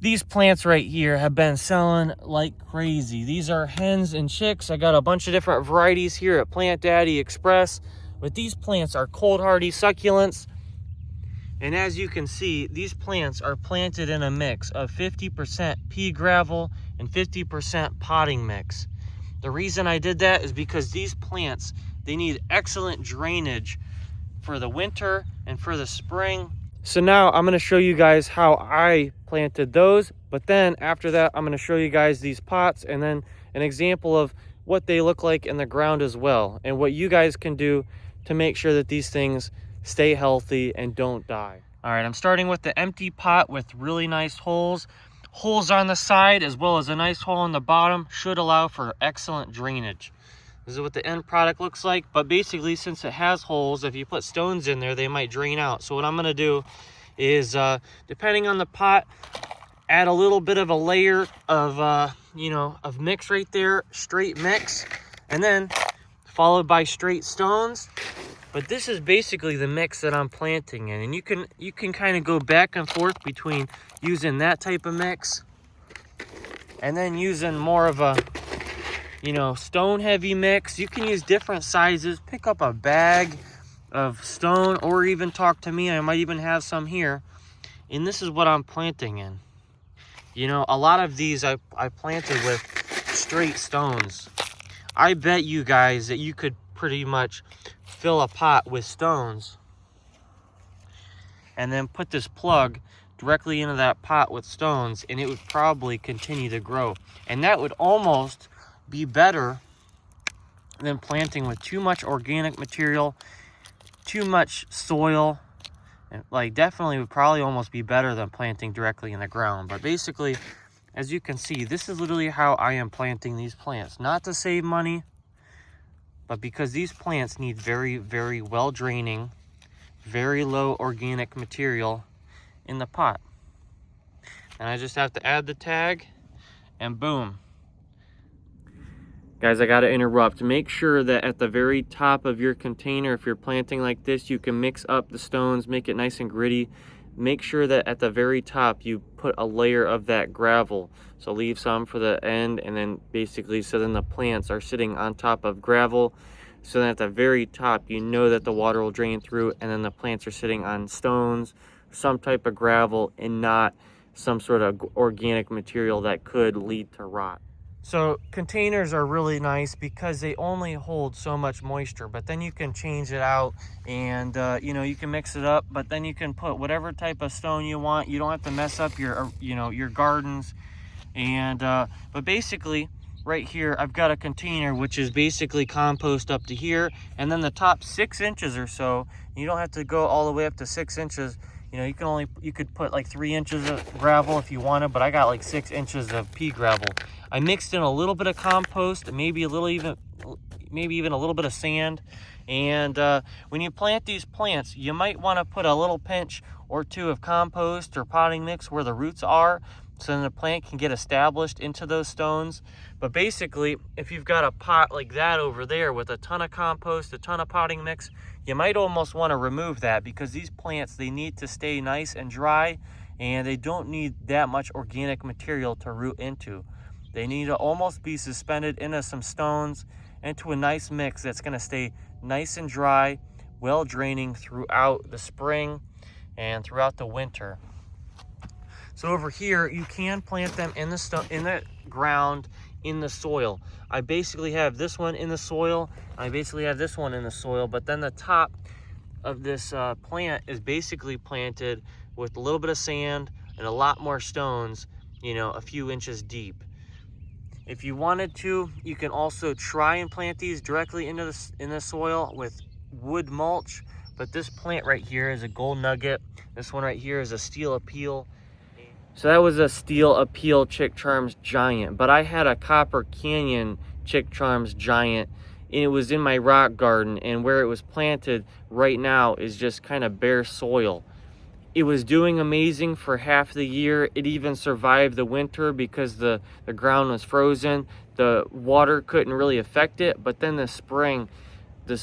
These plants right here have been selling like crazy. These are hens and chicks. I got a bunch of different varieties here at Plant Daddy Express, but these plants are cold hardy succulents. And as you can see, these plants are planted in a mix of 50% pea gravel and 50% potting mix. The reason I did that is because these plants, they need excellent drainage for the winter and for the spring. So now I'm going to show you guys how I planted those, but then after that I'm going to show you guys these pots and then an example of what they look like in the ground as well, and what you guys can do to make sure that these things stay healthy and don't die. All right, I'm starting with the empty pot with really nice holes. Holes on the side as well as a nice hole on the bottom should allow for excellent drainage. This is what the end product looks like, but basically since it has holes, if you put stones in there, they might drain out. So what I'm gonna do is, depending on the pot, add a little bit of a layer of, of mix right there, straight mix, and then followed by straight stones. But this is basically the mix that I'm planting in, and you can kind of go back and forth between using that type of mix and then using more of a stone heavy mix. You can use different sizes. Pick up a bag of stone or even talk to me. I might even have some here. And this is what I'm planting in. A lot of these I planted with straight stones. I bet you guys that you could pretty much fill a pot with stones and then put this plug directly into that pot with stones, and it would probably continue to grow. And that would almost be better than planting with too much organic material, too much soil. And definitely would probably almost be better than planting directly in the ground. But basically, as you can see, this is literally how I am planting these plants. Not to save money, but because these plants need very, very well draining, very low organic material in the pot. And I just have to add the tag and boom. Guys, I gotta interrupt. Make sure that at the very top of your container, if you're planting like this, you can mix up the stones, make it nice and gritty. Make sure that at the very top you put a layer of that gravel. So leave some for the end, and then basically so then the plants are sitting on top of gravel. So then at the very top, you know that the water will drain through, and then the plants are sitting on stones, some type of gravel, and not some sort of organic material that could lead to rot. So containers are really nice because they only hold so much moisture, but then you can change it out and you can mix it up, but then you can put whatever type of stone you want. You don't have to mess up your gardens. And but basically right here I've got a container which is basically compost up to here, and then the top 6 inches or so, you don't have to go all the way up to 6 inches. You could put like 3 inches of gravel if you wanted, but I got like 6 inches of pea gravel. I mixed in a little bit of compost, maybe even a little bit of sand. And when you plant these plants, you might want to put a little pinch or two of compost or potting mix where the roots are, so then the plant can get established into those stones. But basically, if you've got a pot like that over there with a ton of compost, a ton of potting mix, you might almost want to remove that, because these plants, they need to stay nice and dry, and they don't need that much organic material to root into. They need to almost be suspended into some stones, into a nice mix that's going to stay nice and dry, well draining throughout the spring and throughout the winter. So over here, you can plant them in the ground, in the soil. I basically have this one in the soil. I basically have this one in the soil, but then the top of this plant is basically planted with a little bit of sand and a lot more stones, a few inches deep. If you wanted to, you can also try and plant these directly in the soil with wood mulch, but this plant right here is a gold nugget. This one right here is a steel appeal. So that was a steel appeal Chick Charms Giant, but I had a Copper Canyon Chick Charms Giant, and it was in my rock garden, and where it was planted right now is just kind of bare soil. It was doing amazing for half the year. It even survived the winter because the ground was frozen. The water couldn't really affect it, but then the spring,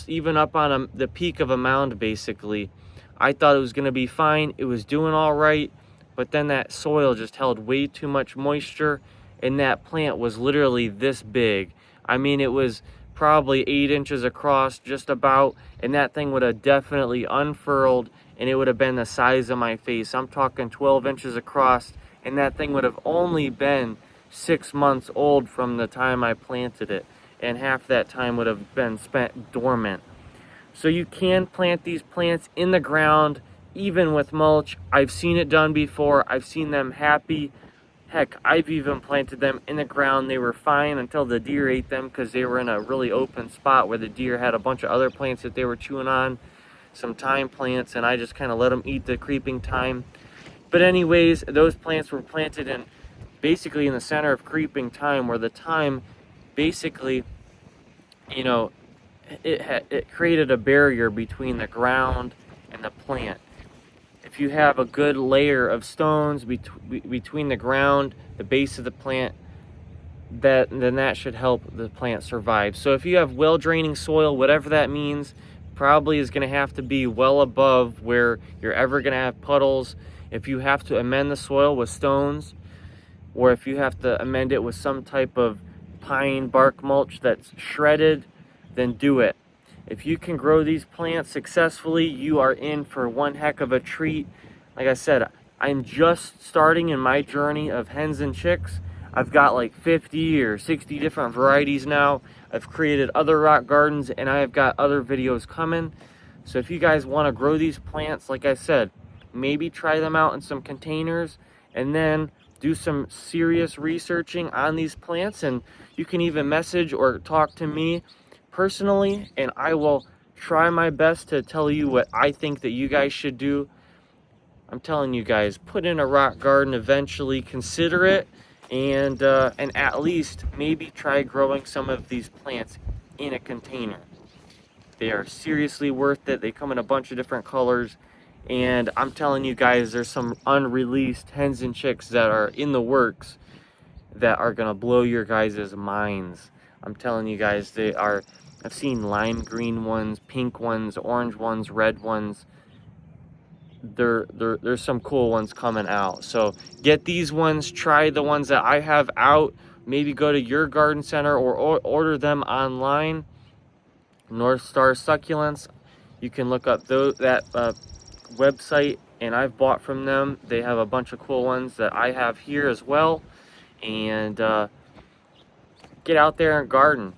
even up on the peak of a mound basically, I thought it was going to be fine. It was doing all right. but then that soil just held way too much moisture, and that plant was literally this big. I mean, it was probably 8 inches across, just about, and that thing would have definitely unfurled, and it would have been the size of my face. I'm talking 12 inches across, and that thing would have only been 6 months old from the time I planted it, and half that time would have been spent dormant. So you can plant these plants in the ground, even with mulch. I've seen it done before. I've seen them happy. Heck, I've even planted them in the ground. They were fine until the deer ate them, because they were in a really open spot where the deer had a bunch of other plants that they were chewing on, some thyme plants, and I just kind of let them eat the creeping thyme. But anyways, those plants were planted in basically in the center of creeping thyme, where the thyme basically, you know, it created a barrier between the ground and the plant. If you have a good layer of stones between the ground, the base of the plant, then that should help the plant survive. So if you have well draining soil, whatever that means, probably is going to have to be well above where you're ever going to have puddles. If you have to amend the soil with stones, or if you have to amend it with some type of pine bark mulch that's shredded, then do it. If you can grow these plants successfully, you are in for one heck of a treat. Like I said, I'm just starting in my journey of hens and chicks. I've got like 50 or 60 different varieties now. I've created other rock gardens, and I have got other videos coming. So if you guys want to grow these plants, like I said, maybe try them out in some containers, and then do some serious researching on these plants. And you can even message or talk to me personally, and I will try my best to tell you what I think that you guys should do. I'm telling you guys, put in a rock garden eventually, consider it, and at least maybe try growing some of these plants in a container. They are seriously worth it. They come in a bunch of different colors, and I'm telling you guys, there's some unreleased hens and chicks that are in the works that are gonna blow your guys' minds. I'm telling you guys, they are. I've seen lime green ones, pink ones, orange ones, red ones. There's some cool ones coming out. So get these ones, try the ones that I have out. Maybe go to your garden center or order them online. North Star Succulents. You can look up that website, and I've bought from them. They have a bunch of cool ones that I have here as well. And get out there and garden.